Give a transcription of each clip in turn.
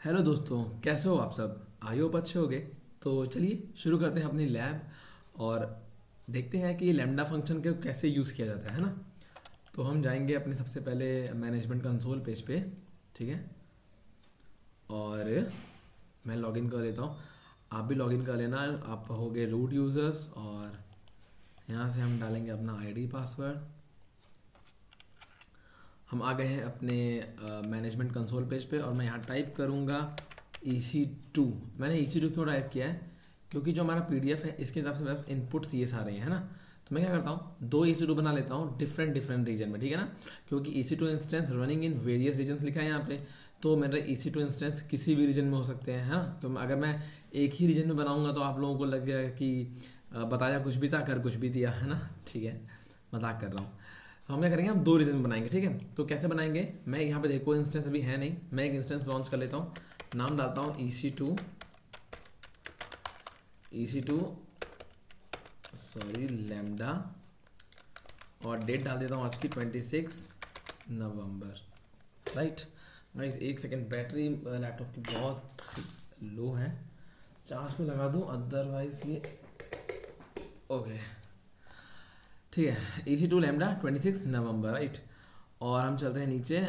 Hello दोस्तों, कैसे हो आप सब? आई होप अच्छे होगे। तो चलिए शुरू करते हैं अपनी लैब और देखते हैं कि लैम्डा फंक्शन को कैसे यूज़ किया जाता है ना। तो हम जाएंगे अपने सबसे पहले मैनेजमेंट कंसोल पेज पे। ठीक है, और मैं लॉगिन कर लेता हूँ। आप भी लॉगिन कर लेना। आप होगे रूट यूज़र्स और यहाँ से हम डालेंगे अपना आईडी पासवर्ड। हम आ गए हैं अपने मैनेजमेंट कंसोल पेज पे और मैं यहाँ टाइप करूँगा EC2। मैंने EC2 क्यों टाइप किया है? क्योंकि जो हमारा PDF है इसके हिसाब से मेरे इनपुट्स ये सारे हैं, है ना। तो मैं क्या करता हूँ, दो EC2 बना लेता हूँ डिफरेंट डिफरेंट रीजन में, ठीक है ना। क्योंकि EC2 instance running in various regions लिखा है यहाँ पे। तो मेरे EC2 इंस्टेंस किसी भी रीजन में हो सकते हैं, है ना। तो अगर मैं एक ही रीजन में बनाऊँगा तो आप लोगों को लगेगा कि बताया कुछ भी था कर कुछ भी दिया, है ना। ठीक है, मजाक कर रहा हूँ। तो हम क्या करेंगे, हम दो रीजन बनाएंगे, ठीक है। तो कैसे बनाएंगे, मैं यहाँ पे देखो इंस्टेंस अभी है नहीं, मैं एक इंस्टेंस लॉन्च कर लेता हूँ। नाम डालता हूँ EC2 सॉरी लैम्डा और डेट डाल देता हूँ आज की 26 नवंबर, राइट। गाइस एक सेकेंड, बैटरी लैपटॉप की बहुत लो है, चार्ज पे लगा दूँ अदरवाइज ये ओके। ठीक है, EC2 लैम्डा 26 नवंबर, राइट। और हम चलते हैं नीचे,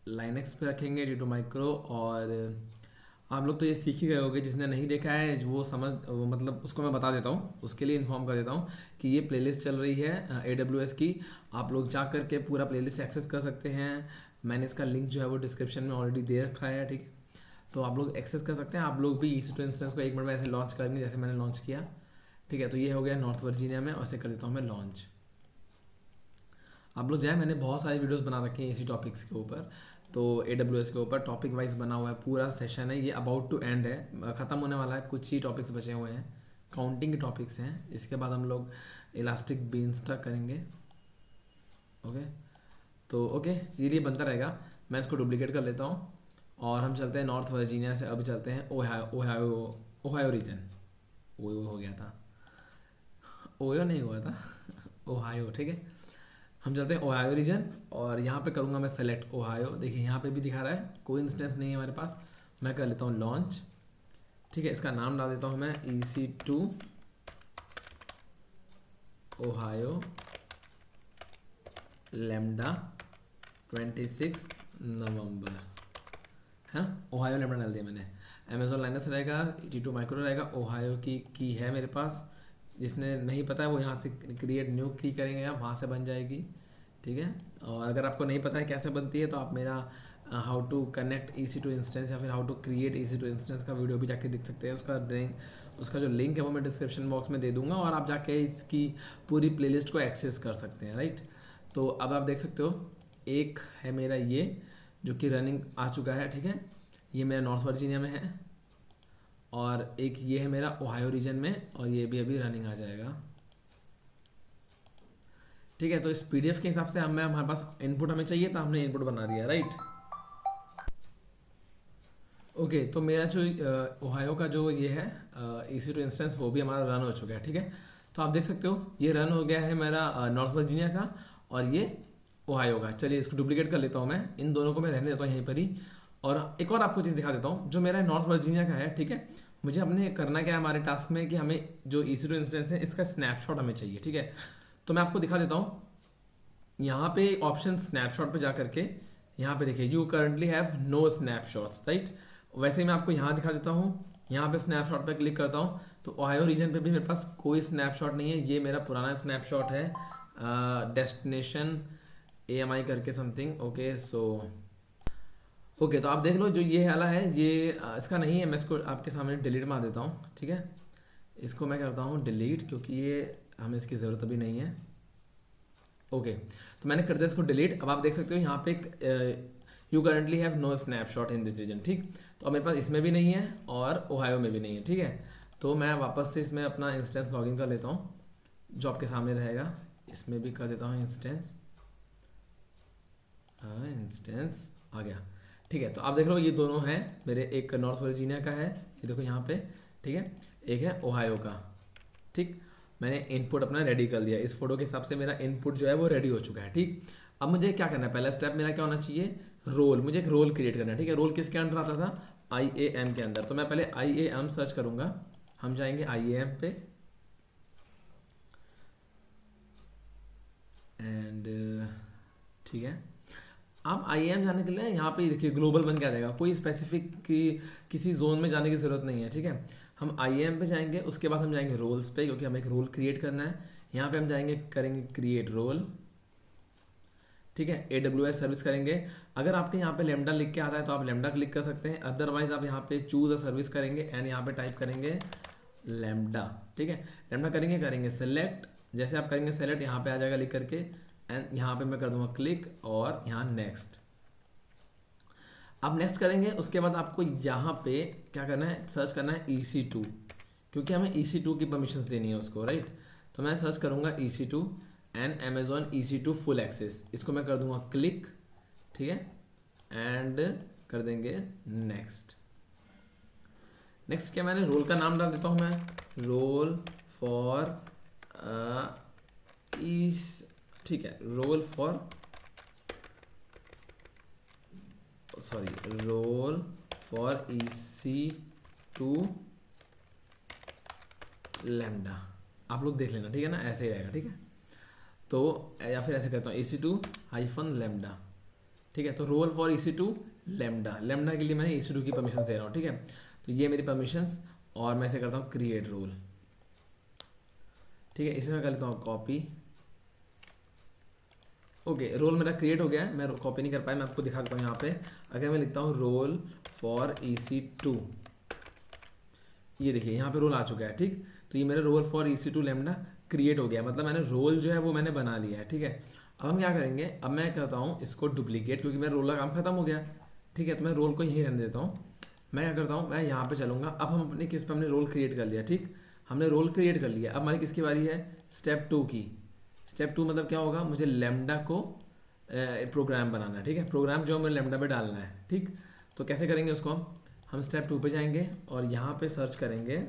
लाइनक्स पे रखेंगे G2 माइक्रो। और आप लोग तो ये सीख ही गए होगे, जिसने नहीं देखा है वो समझ वो मतलब उसको मैं बता देता हूँ, उसके लिए इन्फॉर्म कर देता हूँ कि ये प्लेलिस्ट चल रही है AWS की। आप लोग जा करके पूरा प्लेलिस्ट एक्सेस कर सकते हैं। मैंने इसका लिंक जो है वो डिस्क्रिप्शन में ऑलरेडी दे रखा है, ठीक है। तो आप लोग एक्सेस कर सकते हैं। आप लोग भी EC2 इंस्टेंस को एक मिनट में ऐसे लॉन्च करेंगे जैसे मैंने लॉन्च किया, ठीक है। तो ये हो गया नॉर्थ वर्जीनिया में, और ऐसे कर देता हूँ मैं लॉन्च। आप लोग जाए, मैंने बहुत सारी वीडियोस बना रखी हैं इसी टॉपिक्स के ऊपर। तो AWS के ऊपर टॉपिक वाइज बना हुआ है, पूरा सेशन है। ये अबाउट टू एंड है, ख़त्म होने वाला है, कुछ ही टॉपिक्स बचे हुए हैं, काउंटिंग के टॉपिक्स हैं। इसके बाद हम लोग इलास्टिक बीनस्टैक करेंगे, ओके। तो ओके, ये बनता रहेगा। मैं इसको डुप्लीकेट कर लेता हूँ और हम चलते हैं नॉर्थ वर्जीनिया से। अब चलते हैं ओहायो रीजन। ओयो हो गया था, ओयो नहीं हुआ था ओहायो, ठीक है। हम चलते हैं ओहायो रीजन और यहाँ पे करूँगा मैं सेलेक्ट ओहायो। देखिए यहाँ पे भी दिखा रहा है, कोई इंस्टेंस नहीं है हमारे पास। मैं कर लेता हूँ लॉन्च, ठीक है। इसका नाम डाल देता हूँ मैं EC2 ओहायो लैम्डा 26 नवंबर, है ना। ओहायो लैम्डा डाल दिया मैंने। अमेजोन लाइनस रहेगा, G2 माइक्रो रहेगा, ओहायो की है मेरे पास। जिसने नहीं पता है वो यहाँ से क्रिएट न्यू की करेंगे, या वहाँ से बन जाएगी, ठीक है। और अगर आपको नहीं पता है कैसे बनती है तो आप मेरा how to connect EC2 instance या फिर how to create EC2 instance का वीडियो भी जाके देख सकते हैं। उसका जो लिंक है वो मैं डिस्क्रिप्शन बॉक्स में दे दूंगा, और आप जाके इसकी पूरी प्लेलिस्ट को एक्सेस कर सकते हैं, राइट। तो अब आप देख सकते हो, एक है मेरा ये जो कि रनिंग आ चुका है, ठीक है। ये मेरा नॉर्थ वर्जीनिया में है, और एक ये है मेरा ओहायो रीजन में, और ये भी अभी रनिंग आ जाएगा, ठीक है। तो इस PDF के हिसाब से हमारे पास इनपुट हमें चाहिए था, हमने इनपुट बना दिया, राइट। ओके, तो मेरा जो ओहायो का जो ये है EC2 इंस्टेंस वो भी हमारा रन हो चुका है, ठीक है। तो आप देख सकते हो ये रन हो गया है मेरा नॉर्थ वर्जीनिया का, और ये ओहायो का। चलिए इसको डुप्लीकेट कर लेता हूँ मैं, इन दोनों को मैं रहने देता हूँ यहीं पर ही। और एक और आपको चीज़ दिखा देता हूँ, जो मेरा नॉर्थ वर्जीनिया का है, ठीक है। मुझे अपने करना क्या है हमारे टास्क में, कि हमें जो EC2 इंस्टेंस है इसका स्नैपशॉट हमें चाहिए, ठीक है। तो मैं आपको दिखा देता हूँ, यहाँ पे ऑप्शन स्नैपशॉट पे जा करके यहाँ पे देखिए you currently have no snapshots, right. वैसे ही मैं आपको यहाँ दिखा देता हूँ, यहाँ पे स्नैपशॉट पे क्लिक करता हूँ तो ओहायो रीजन पे भी मेरे पास कोई स्नैपशॉट नहीं है। ये मेरा पुराना स्नैपशॉट है, डेस्टिनेशन AMI करके समथिंग, ओके। सो ओके, तो आप देख लो जो ये वाला है ये इसका नहीं है। मैं इसको आपके सामने डिलीट मार देता हूँ, ठीक है। इसको मैं करता हूँ डिलीट, क्योंकि ये हमें इसकी ज़रूरत अभी नहीं है, ओके। तो मैंने कर दिया इसको डिलीट। अब आप देख सकते हो यहाँ पे you currently have no snapshot in this region, ठीक। तो अब मेरे पास इसमें भी नहीं है और ओहायो में भी नहीं है, ठीक है। तो मैं वापस से इसमें अपना इंस्टेंस लॉगिन कर लेता हूँ, जो आपके सामने रहेगा। इसमें भी कर देता हूँ इंस्टेंस, इंस्टेंस आ गया, ठीक है। तो आप देख लो ये दोनों हैं मेरे, एक नॉर्थ वर्जीनिया का है, ये देखो यहाँ पे, ठीक है। एक है ओहायो का, ठीक। मैंने इनपुट अपना रेडी कर दिया, इस फोटो के हिसाब से मेरा इनपुट जो है वो रेडी हो चुका है, ठीक। अब मुझे क्या करना है, पहला स्टेप मेरा क्या होना चाहिए, रोल। मुझे एक रोल क्रिएट करना है, ठीक है। रोल किसके अंडर आता था, IAM के अंदर। तो मैं पहले IAM सर्च करूँगा, हम जाएंगे IAM पे एंड ठीक है। आप IAM जाने के लिए यहाँ पे देखिए ग्लोबल बन के आ जाएगा, कोई स्पेसिफिक किसी जोन में जाने की ज़रूरत नहीं है, ठीक है। हम IAM पे जाएंगे, उसके बाद हम जाएंगे रोल्स पे, क्योंकि हमें एक रोल क्रिएट करना है। यहाँ पे हम जाएंगे, करेंगे क्रिएट रोल, ठीक है। AWS सर्विस करेंगे। अगर आपके यहाँ पे लेमडा लिख के आता है तो आप लेमडा क्लिक कर सकते हैं, अदरवाइज आप यहाँ पे चूज अ सर्विस करेंगे एंड यहाँ पे टाइप करेंगे लेमडा, ठीक है। लेमडा करेंगे सेलेक्ट, जैसे आप करेंगे सेलेक्ट यहाँ पे आ जाएगा लिख करके, एंड यहाँ पे मैं कर दूंगा क्लिक और यहाँ नेक्स्ट। आप नेक्स्ट करेंगे, उसके बाद आपको यहाँ पे क्या करना है, सर्च करना है EC2, क्योंकि हमें EC2 की परमिशंस देनी है उसको, राइट। तो मैं सर्च करूँगा EC2 and Amazon EC2 full access, इसको मैं कर दूंगा क्लिक, ठीक है, एंड कर देंगे नेक्स्ट। नेक्स्ट क्या, मैंने रोल का नाम डाल देता हूँ मैं, रोल फॉर इस, ठीक है, role for sorry role for EC2 lambda, आप लोग देख लेना, ठीक है ना, ऐसे ही रहेगा, ठीक है। तो या फिर ऐसे करता हूँ EC2 लैम्डा, ठीक है। तो role for EC2 lambda, lambda के लिए मैंने EC2 की परमिशन दे रहा हूँ, ठीक है। तो ये मेरी परमिशंस, और मैं ऐसे करता हूँ क्रिएट रोल, ठीक है। इसे मैं कर लेता हूँ कॉपी, ओके, रोल मेरा क्रिएट हो गया है, मैं कॉपी नहीं कर पाया, मैं आपको दिखा देता हूँ यहाँ पे। अगर मैं लिखता हूँ रोल फॉर EC2, ये देखिए यहाँ पे रोल आ चुका है, ठीक। तो ये मेरा role for EC2 lambda create हो गया, मतलब मैंने रोल जो है वो मैंने बना लिया है, ठीक है। अब हम क्या करेंगे, अब मैं करता हूँ इसको डुप्लीकेट, क्योंकि मेरा रोल का काम खत्म हो गया, ठीक है। तो मैं रोल को यहीं रहने देता हूँ। मैं क्या करता हूँ, मैं यहाँ पे चलूँगा। अब हम अपने किस पे, हमने रोल क्रिएट कर लिया, ठीक, हमने रोल क्रिएट कर लिया। अब हमारी किसकी बारी है, स्टेप 2 की। स्टेप 2 मतलब क्या होगा, मुझे लैम्डा को प्रोग्राम बनाना है, ठीक है। प्रोग्राम जो हमें लैम्डा पे डालना है, ठीक। तो कैसे करेंगे उसको, हम स्टेप 2 पे जाएंगे और यहाँ पे सर्च करेंगे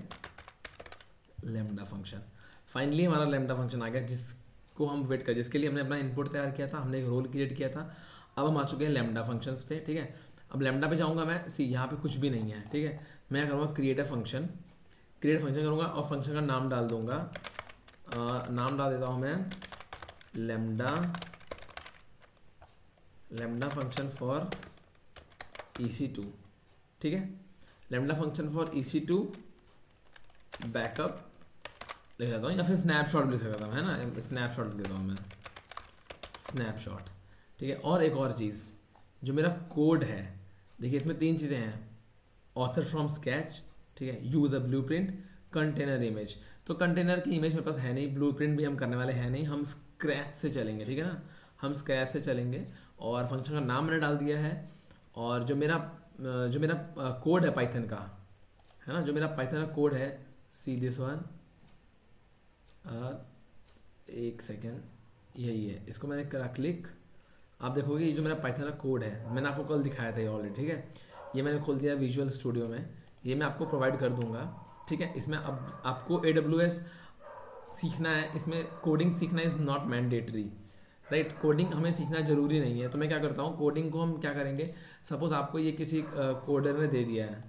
लैम्डा फंक्शन। फाइनली हमारा लैम्डा फंक्शन आ गया, जिसको हम वेट कर, जिसके लिए हमने अपना इनपुट तैयार किया था, हमने एक रोल क्रिएट किया था। अब हम आ चुके हैं लैम्डा फंक्शंस पे, ठीक है। अब लैम्डा पे जाऊँगा मैं, सी यहाँ पे कुछ भी नहीं है, ठीक है। मैं करूँगा create a function, create function करूँगा और फंक्शन का नाम डाल दूँगा, नाम डाल देता हूँ मैं लैम्डा फंक्शन फॉर EC2, ठीक है। Lambda function for EC2 backup लिख देता हूँ, या फिर स्नैपशॉट भी लिख सकता हूँ, है ना, स्नैपशॉट लिख देता हूँ मैं, स्नैपशॉट, ठीक है। और एक और चीज़, जो मेरा कोड है, देखिए इसमें 3 चीज़ें हैं, ऑथर फ्रॉम स्केच, ठीक है, यूज़ अ ब्लूप्रिंट, कंटेनर इमेज। तो कंटेनर की इमेज मेरे पास है नहीं, ब्लूप्रिंट भी हम करने वाले हैं नहीं, हम स्क्रैच से चलेंगे, ठीक है ना, हम स्क्रैच से चलेंगे। और फंक्शन का नाम मैंने डाल दिया है, और जो मेरा कोड है पाइथन का, है ना, जो मेरा पाइथन का कोड है, सी दिस वन, एक सेकेंड, यही है, इसको मैंने करा क्लिक। आप देखोगे ये जो मेरा पाइथन का कोड है, मैंने आपको कल दिखाया था ये ऑलरेडी, ठीक है। ये मैंने खोल दिया विजुअल स्टूडियो में, ये मैं आपको प्रोवाइड कर दूंगा, ठीक है। इसमें अब आपको AWS सीखना है, इसमें कोडिंग सीखना is not mandatory, right. Coding हमें सीखना ज़रूरी नहीं है। तो मैं क्या करता हूँ, कोडिंग को हम क्या करेंगे, सपोज़ आपको ये किसी कोडर ने दे दिया है,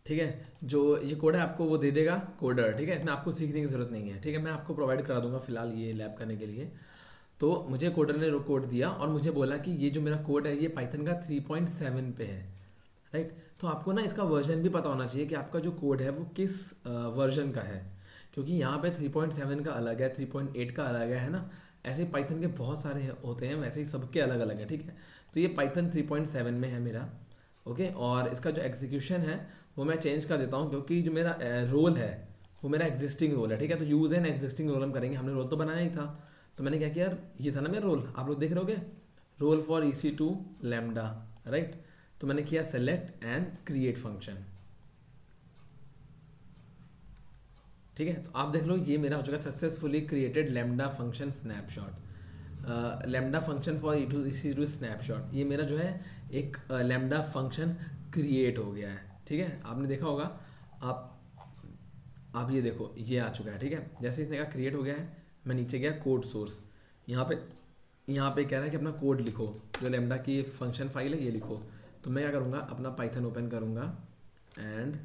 ठीक है, जो ये कोड है आपको वो दे देगा कोडर, ठीक है, इसमें आपको सीखने की ज़रूरत नहीं है, ठीक है। मैं आपको प्रोवाइड करा दूंगा फिलहाल ये लैब करने के लिए। तो मुझे कोडर ने कोड दिया और मुझे बोला कि ये जो मेरा कोड है ये पाइथन का 3.7 पे है, राइट। तो आपको ना इसका वर्जन भी पता होना चाहिए कि आपका जो कोड है वो किस वर्जन का है, क्योंकि यहाँ पे 3.7 का अलग है, 3.8 का अलग है ना। ऐसे पाइथन के बहुत सारे होते हैं, वैसे ही सबके अलग अलग है, ठीक है। तो ये पाइथन 3.7 में है मेरा, ओके। और इसका जो एग्जीक्यूशन है वो मैं चेंज कर देता हूँ, क्योंकि जो मेरा रोल है वो मेरा एग्जिस्टिंग रोल है, ठीक है। तो यूज़ एन एग्जिस्टिंग रोल हम करेंगे, हमने रोल तो बनाया ही था। तो मैंने क्या किया यार, ये था ना मेरा रोल, आप लोग देख रहे होगे, role for EC2 lambda, right. तो मैंने किया सेलेक्ट एंड क्रिएट फंक्शन, ठीक है। तो आप देख लो ये मेरा हो चुका successfully created lambda function snapshot, lambda function for EC2 snapshot. ये मेरा जो है एक लैम्डा फंक्शन क्रिएट हो गया है, ठीक है। आपने देखा होगा, आप ये देखो ये आ चुका है, ठीक है। जैसे इसने कहा क्रिएट हो गया है, मैं नीचे गया कोड सोर्स, यहाँ पे कह रहा है कि अपना कोड लिखो, जो लैम्डा की फंक्शन फाइल है ये लिखो। तो मैं क्या करूँगा, अपना पाइथन ओपन करूँगा एंड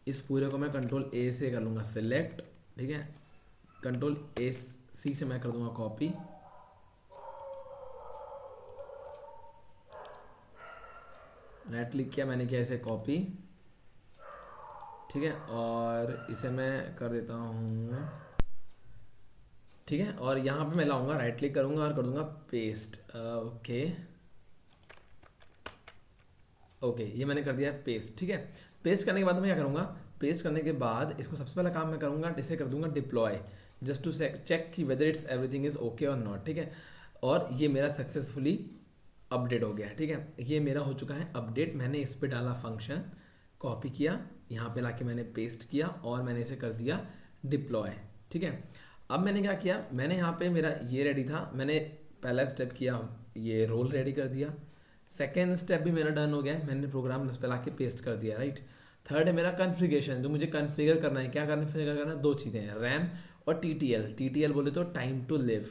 इस पूरे को मैं कंट्रोल ए से कर लूँगा सिलेक्ट, ठीक है, कंट्रोल ए सी से मैं कर दूंगा कॉपी, राइट क्लिक किया मैंने, किया इसे कॉपी, ठीक है, और इसे मैं कर देता हूँ, ठीक है, और यहाँ पे मैं लाऊंगा, राइट क्लिक करूँगा और कर दूंगा पेस्ट, ओके ओके, ये मैंने कर दिया पेस्ट, ठीक है। पेस्ट करने के बाद मैं क्या करूँगा, पेस्ट करने के बाद इसको सबसे पहला काम मैं करूँगा, इसे कर दूंगा डिप्लॉय, जस्ट टू चेक कि whether it's everything is okay और नॉट, ठीक है। और ये मेरा सक्सेसफुली अपडेट हो गया है, ठीक है, ये मेरा हो चुका है अपडेट। मैंने इस पर डाला फंक्शन, कॉपी किया, यहाँ पे लाके मैंने पेस्ट किया और मैंने इसे कर दिया डिप्लॉय, ठीक है। अब मैंने क्या किया, मैंने यहाँ पे मेरा ये रेडी था, मैंने पहला स्टेप किया, ये रोल रेडी कर दिया, सेकेंड स्टेप भी मेरा डन हो गया है, मैंने प्रोग्राम इस पर ला के पेस्ट कर दिया, राइट। थर्ड है मेरा कन्फिगरेशन, जो मुझे कन्फिगर करना है, क्या कन्फिगर करना है, दो चीज़ें हैं, रैम और टीटीएल बोले तो टाइम टू लिव,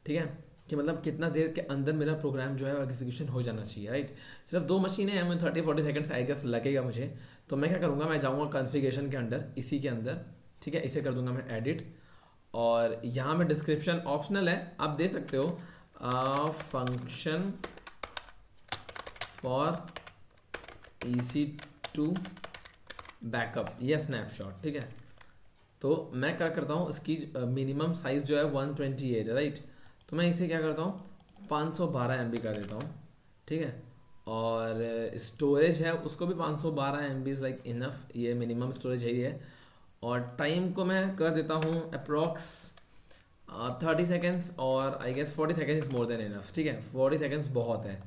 ठीक है, कि मतलब कितना देर के अंदर मेरा प्रोग्राम जो है एग्जीक्यूशन हो जाना चाहिए, राइट। सिर्फ दो मशीनें हैं, 30-40 सेकंड्स आई गेस लगेगा मुझे, तो मैं क्या करूँगा, मैं जाऊँगा कन्फिगरेशन के अंदर, इसी के अंदर, ठीक है, इसे कर दूंगा मैं एडिट, और यहाँ में डिस्क्रिप्शन ऑप्शनल है, आप दे सकते हो, फंक्शन फॉर EC2 बैकअप या स्नैपशॉट, ठीक है। तो मैं क्या करता हूँ, इसकी मिनिमम साइज़ जो है 128 है, राइट। तो मैं इसे क्या करता हूँ 512 MB कर देता हूँ, ठीक है, और स्टोरेज है उसको भी 512 MB इज़ लाइक इनफ, ये मिनिमम स्टोरेज है ये। और टाइम को मैं कर देता हूँ अप्रॉक्स 30 सेकेंड्स, और I guess 40 seconds is more than enough, ठीक है, 40 सेकेंड्स बहुत है,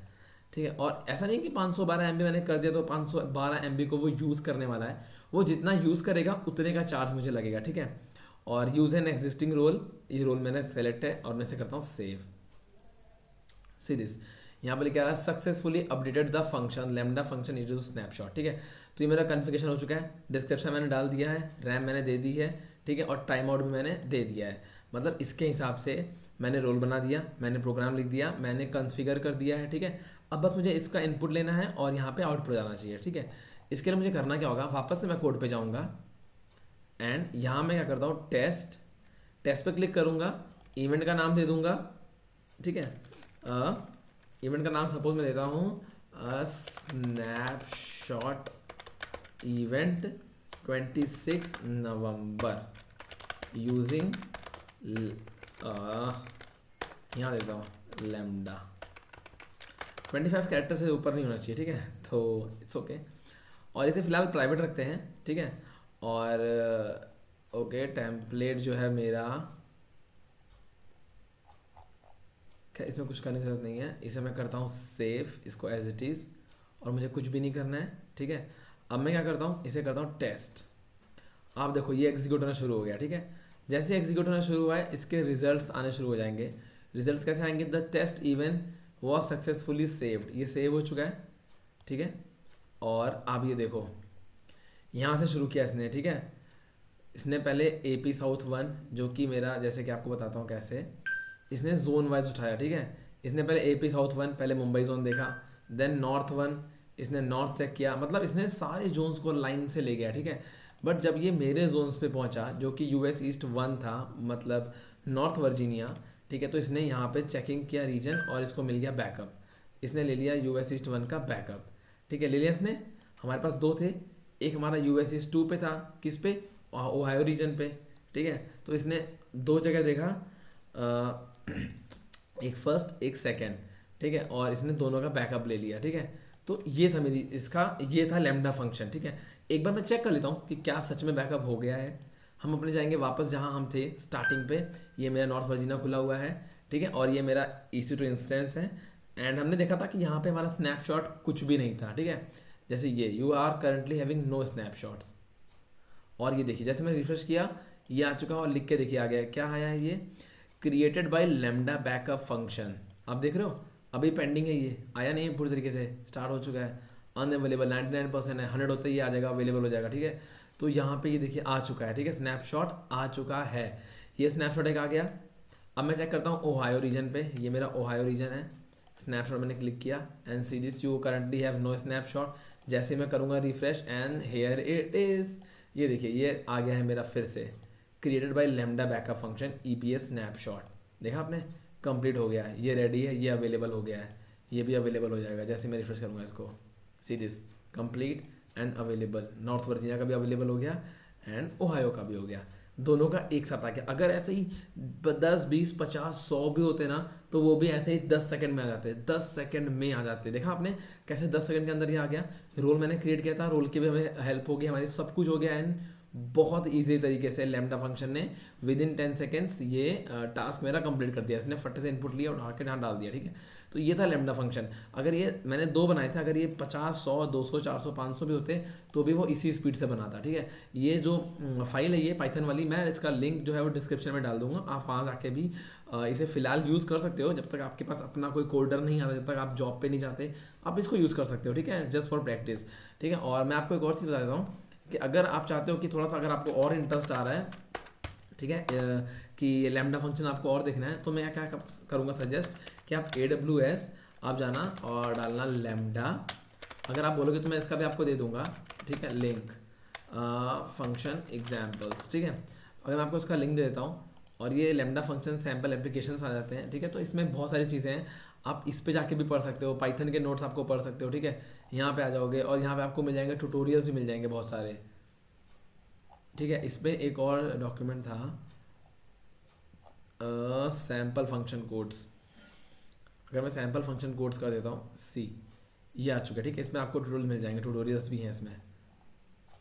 ठीक है। और ऐसा नहीं कि 512 MB मैंने कर दिया तो 512 MB को वो यूज़ करने वाला है, वो जितना यूज़ करेगा उतने का चार्ज मुझे लगेगा, ठीक है। और यूज़ एन एग्जिस्टिंग रोल, ये रोल मैंने सेलेक्ट है और मैं इसे करता हूँ सेव, सी दिस, यहाँ पर लिखा रहा है successfully updated the function lambda function is to snapshot, ठीक है। तो ये मेरा कन्फिगरेशन हो चुका है, डिस्क्रिप्शन मैंने डाल दिया है, रैम मैंने दे दी है, ठीक है, और टाइम आउट भी मैंने दे दिया है, मतलब इसके हिसाब से मैंने रोल बना दिया, मैंने प्रोग्राम लिख दिया, मैंने कन्फिगर कर दिया है, ठीक है। अब बस मुझे इसका इनपुट लेना है और यहाँ पे आउटपुट जाना चाहिए, ठीक है। इसके लिए मुझे करना क्या होगा, वापस से मैं कोड पे जाऊँगा एंड यहाँ मैं क्या करता हूँ टेस्ट, टेस्ट पे क्लिक करूँगा, इवेंट का नाम दे दूँगा, ठीक है, इवेंट का नाम सपोज मैं देता हूँ स्नैपशॉट इवेंट 26 नवंबर यूजिंग, यहाँ देता हूँ लैम्डा, 25 कैरेक्टर से ऊपर नहीं होना चाहिए, ठीक है, तो इट्स ओके। और इसे फिलहाल प्राइवेट रखते हैं, ठीक है। और ओके टेम्पलेट जो है मेरा, क्या इसमें कुछ करने की जरूरत नहीं है, इसे मैं करता हूँ सेव, इसको एज इट इज़, और मुझे कुछ भी नहीं करना है, ठीक है। अब मैं क्या करता हूँ, इसे करता हूँ टेस्ट, आप देखो ये एग्जीक्यूट होना शुरू हो गया, ठीक है। जैसे एग्जीक्यूट होना शुरू हुआ है इसके रिजल्ट्स आने शुरू हो जाएंगे। रिजल्ट्स कैसे आएंगे, the test event was successfully saved, ये सेव हो चुका है, ठीक है। और आप ये देखो यहाँ से शुरू किया इसने, ठीक है, इसने पहले AP साउथ 1 जो कि मेरा, जैसे कि आपको बताता हूँ कैसे, इसने जोन वाइज उठाया, ठीक है। इसने पहले AP साउथ 1 पहले मुंबई जोन देखा, देन नॉर्थ 1 इसने नॉर्थ चेक किया, मतलब इसने सारे जोन्स को लाइन से ले गया, ठीक है। बट जब ये मेरे जोन्स पे पहुंचा जो कि US ईस्ट 1 था, मतलब नॉर्थ वर्जीनिया, ठीक है, तो इसने यहाँ पे चेकिंग किया रीजन और इसको मिल गया बैकअप, इसने ले लिया US ईस्ट 1 का बैकअप, ठीक है, ले लिया इसने। हमारे पास दो थे, एक हमारा US ईस्ट 2 पे था, किस पे, ओहायो रीजन पे, ठीक है। तो इसने दो जगह देखा, एक फर्स्ट एक सेकंड, ठीक है, और इसने दोनों का बैकअप ले लिया, ठीक है। तो ये था मेरी इसका, ये था लैम्डा फंक्शन, ठीक है। एक बार मैं चेक कर लेता हूँ कि क्या सच में बैकअप हो गया है। हम अपने जाएंगे वापस जहाँ हम थे स्टार्टिंग पे, ये मेरा नॉर्थ वर्जीनिया खुला हुआ है, ठीक है, और ये मेरा EC2 इंस्टेंस है, एंड हमने देखा था कि यहाँ पे हमारा स्नैपशॉट कुछ भी नहीं था, ठीक है। जैसे ये you are currently having no snapshots, और ये देखिए जैसे मैंने रिफ्रेश किया ये आ चुका, और लिख के देखिए आ गया, क्या आया है ये, created by lambda backup function, आप देख रहे हो अभी पेंडिंग है, ये आया नहीं है पूरी तरीके से, स्टार्ट हो चुका है, अनअवेलेबल 99% है, 100 होता ही ये आ जाएगा, अवेलेबल हो जाएगा, ठीक है। तो यहाँ पे ये देखिए आ चुका है, ठीक है, स्नैपशॉट आ चुका है, ये स्नैपशॉट एक आ गया। अब मैं चेक करता हूँ ओहायो रीजन पे, ये मेरा ओहायो रीजन है, स्नैपशॉट मैंने क्लिक किया and see this you currently have no snapshot, जैसे मैं करूँगा refresh and here it is, ये देखिए ये आ गया है मेरा फिर से created by lambda backup function EBS snapshot. देखा आपने, कंप्लीट हो गया है, ये रेडी है, ये अवेलेबल हो गया है, ये भी अवेलेबल हो जाएगा जैसे मैं रिफ्रेश करूँगा इसको। See this complete and available, north Virginia का भी अवेलेबल हो गया एंड ओहायो का भी हो गया, दोनों का एक साथ आ गया। अगर ऐसे ही 10, 20, 50, 100 भी होते ना तो वो भी ऐसे ही 10 सेकंड में आ जाते, 10 सेकंड में आ जाते। देखा आपने कैसे 10 सेकंड के अंदर ये आ गया। रोल मैंने क्रिएट किया था, रोल की भी हमें हेल्प हो गई, हमारी सब कुछ हो गया एंड बहुत ईजी तरीके से लैम्डा फंक्शन ने विद इन 10 सेकेंड्स ये टास्क मेरा कंप्लीट कर दिया। इसने फटे से इनपुट लिया, उठा के यहाँ डाल दिया, ठीक है। तो ये था लैम्डा फंक्शन। अगर ये मैंने 2 बनाए थे, अगर ये 50, 100, 200, 400, 500 भी होते तो भी वो इसी स्पीड से बनाता, ठीक है। ये जो फाइल है ये पाइथन वाली, मैं इसका लिंक जो है वो डिस्क्रिप्शन में डाल दूंगा, आप वहाँ जाके भी इसे फिलहाल यूज़ कर सकते हो। जब तक आपके पास अपना कोई कोडर नहीं आता, जब तक आप जॉब पे नहीं जाते, आप इसको यूज़ कर सकते हो, ठीक है, जस्ट फॉर प्रैक्टिस, ठीक है। और मैं आपको एक और चीज़ बता देता हूँ कि अगर आप चाहते हो कि थोड़ा सा अगर आपको और इंटरेस्ट आ रहा है, ठीक है, कि लैम्डा फंक्शन आपको और देखना है, तो मैं क्या करूँगा सजेस्ट कि आप AWS आप जाना और डालना लैम्डा। अगर आप बोलोगे तो मैं इसका भी आपको दे दूँगा, ठीक है, लिंक फंक्शन एग्जाम्पल्स, ठीक है। अगर मैं आपको इसका लिंक दे देता हूँ और ये लैम्डा फंक्शन सैम्पल एप्लीकेशंस आ जाते हैं, ठीक है। तो इसमें बहुत सारी चीज़ें हैं, आप इस पे जाके भी पढ़ सकते हो, पाइथन के नोट्स आपको पढ़ सकते हो, ठीक है। यहाँ पे आ जाओगे और यहाँ पे आपको मिल जाएंगे ट्यूटोरियल्स भी मिल जाएंगे बहुत सारे, ठीक है। इस पे एक और डॉक्यूमेंट था सैम्पल फंक्शन कोड्स। अगर मैं सैम्पल फंक्शन कोड्स कर देता हूँ सी, ये आ चुका है, ठीक है। इसमें आपको ट्यूटोरियल मिल जाएंगे, ट्यूटोरियल्स भी हैं इसमें,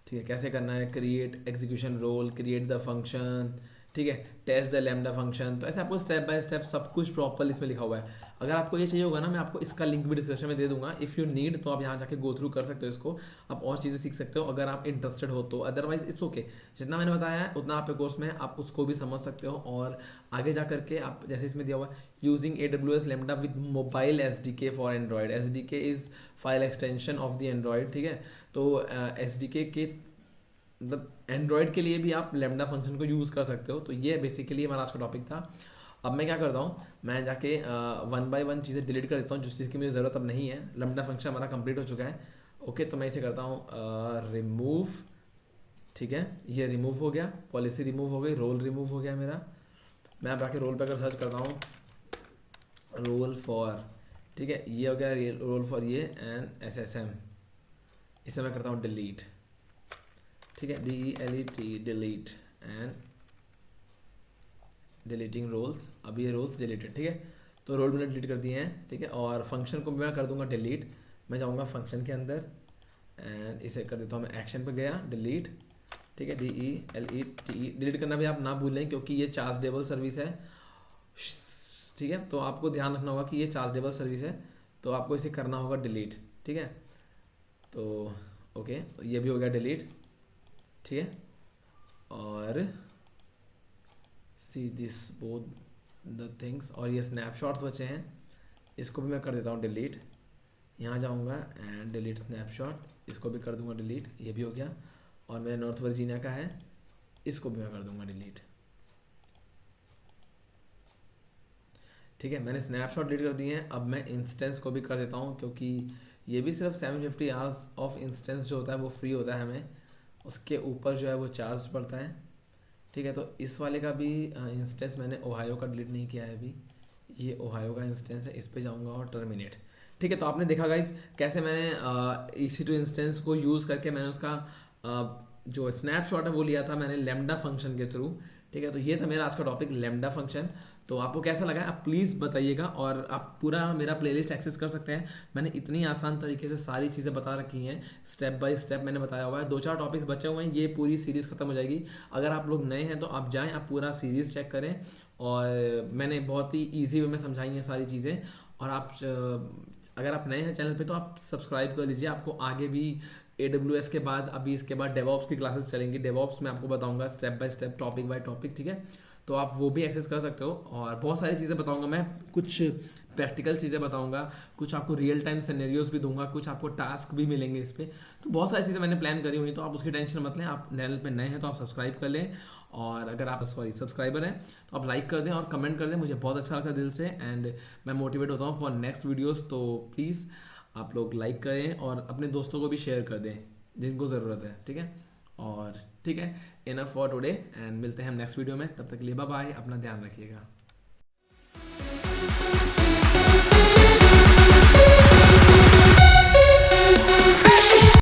ठीक है। कैसे करना है, create execution role, create the function, ठीक है, टेस्ट द लैम्डा फंक्शन। तो ऐसे आपको स्टेप बाय स्टेप सब कुछ प्रॉपर इसमें लिखा हुआ है। अगर आपको ये चाहिए होगा ना, मैं आपको इसका लिंक भी डिस्क्रिप्शन में दे दूंगा, इफ़ यू नीड, तो आप यहाँ जाके गो थ्रू कर सकते हो इसको, आप और चीज़ें सीख सकते हो अगर आप इंटरेस्टेड हो तो। अदरवाइज इट्स ओके, जितना मैंने बताया है उतना आपके कोर्स में आप उसको भी समझ सकते हो। और आगे जा करके आप जैसे इसमें दिया हुआ है using AWS lambda with mobile SDK for Android. SDK is file extension of the Android, ठीक है। तो SDK के मतलब एंड्रॉयड के लिए भी आप लैम्डा फंक्शन को यूज़ कर सकते हो। तो ये बेसिकली हमारा आज का टॉपिक था। अब मैं क्या करता हूँ, मैं जाके 1 बाय 1 चीज़ें डिलीट कर देता हूँ जिस चीज़ की मुझे ज़रूरत अब नहीं है। लैम्डा फंक्शन हमारा कंप्लीट हो चुका है, ओके। तो मैं इसे करता हूँ रिमूव, ठीक है, ये रिमूव हो गया, पॉलिसी रिमूव हो गई, रोल रिमूव हो गया मेरा। मैं अब जाके रोल पे अगर सर्च करता हूँ रोल फॉर, ठीक है, ये हो गया रोल फॉर ये एंड SSM, इसे मैं करता हूँ डिलीट, ठीक है, DELET delete and deleting roles. अब ये रोल्स डिलीटेड, ठीक है। तो रोल मैंने डिलीट कर दिए हैं, ठीक है। और फंक्शन को मैं कर दूंगा डिलीट। मैं जाऊंगा फंक्शन के अंदर एंड इसे कर देता हूँ मैं एक्शन पे गया डिलीट, ठीक है, DELET। डिलीट करना भी आप ना भूलें क्योंकि ये चार्जेबल सर्विस है, ठीक है। तो आपको ध्यान रखना होगा कि ये चार्जेबल सर्विस है, तो आपको इसे करना होगा डिलीट, ठीक है। तो ओके, तो ये भी हो गया डिलीट, ठीक है। और see this both the things, और ये स्नैपशॉट्स बचे हैं, इसको भी मैं कर देता हूँ डिलीट। यहाँ जाऊँगा एंड डिलीट स्नैपशॉट, इसको भी कर दूँगा डिलीट, ये भी हो गया। और मेरा नॉर्थ वर्जीनिया का है, इसको भी मैं कर दूँगा डिलीट, ठीक है। मैंने स्नैपशॉट डिलीट कर दिए हैं। अब मैं इंस्टेंस को भी कर देता हूँ क्योंकि ये भी सिर्फ 750 आवर्स ऑफ इंस्टेंस जो होता है वो फ्री होता है हमें, उसके ऊपर जो है वो चार्ज पड़ता है, ठीक है। तो इस वाले का भी इंस्टेंस मैंने ओहायो का डिलीट नहीं किया है अभी, ये ओहायो का इंस्टेंस है, इस पे जाऊंगा और टर्मिनेट, ठीक है। तो आपने देखा गाइज कैसे मैंने EC2 इंस्टेंस को यूज़ करके मैंने उसका जो स्नैपशॉट है वो लिया था मैंने लैम्डा फंक्शन के थ्रू, ठीक है। तो ये था मेरा आज का टॉपिक लैम्डा फंक्शन। तो आपको कैसा लगा आप प्लीज़ बताइएगा, और आप पूरा मेरा प्लेलिस्ट एक्सेस कर सकते हैं। मैंने इतनी आसान तरीके से सारी चीज़ें बता रखी हैं, स्टेप बाय स्टेप मैंने बताया हुआ है। 2-4 टॉपिक्स बचे हुए हैं, ये पूरी सीरीज़ खत्म हो जाएगी। अगर आप लोग नए हैं तो आप जाएँ, आप पूरा सीरीज़ चेक करें, और मैंने बहुत ही ईजी वे में समझाई हैं सारी चीज़ें। और आप अगर आप नए हैं चैनल पे तो आप सब्सक्राइब कर लीजिए, आपको आगे भी AWS के बाद अभी इसके बाद डेवऑप्स की क्लासेस चलेंगी। डेवऑप्स में आपको बताऊंगा step by step, topic by topic, ठीक है। तो आप वो भी एक्सेस कर सकते हो, और बहुत सारी चीज़ें बताऊंगा मैं, कुछ प्रैक्टिकल चीज़ें बताऊंगा, कुछ आपको रियल टाइम सिनेरियोस भी दूंगा, कुछ आपको टास्क भी मिलेंगे इस पर। तो बहुत सारी चीज़ें मैंने प्लान करी हुई, तो आप उसकी टेंशन मत लें। आप चैनल पे नए हैं तो आप सब्सक्राइब कर लें, और अगर आप सब्सक्राइबर हैं तो आप लाइक कर दें और कमेंट कर दें, मुझे बहुत अच्छा लगा दिल से, एंड मैं मोटिवेट होता हूँ फॉर नेक्स्ट वीडियोज़। तो प्लीज़ आप लोग लाइक करें और अपने दोस्तों को भी शेयर कर दें जिनको ज़रूरत है, ठीक है। और ठीक है, इनफ फॉर टुडे एंड मिलते हैं हम नेक्स्ट वीडियो में, तब तक के लिए बाय बाय, अपना ध्यान रखिएगा।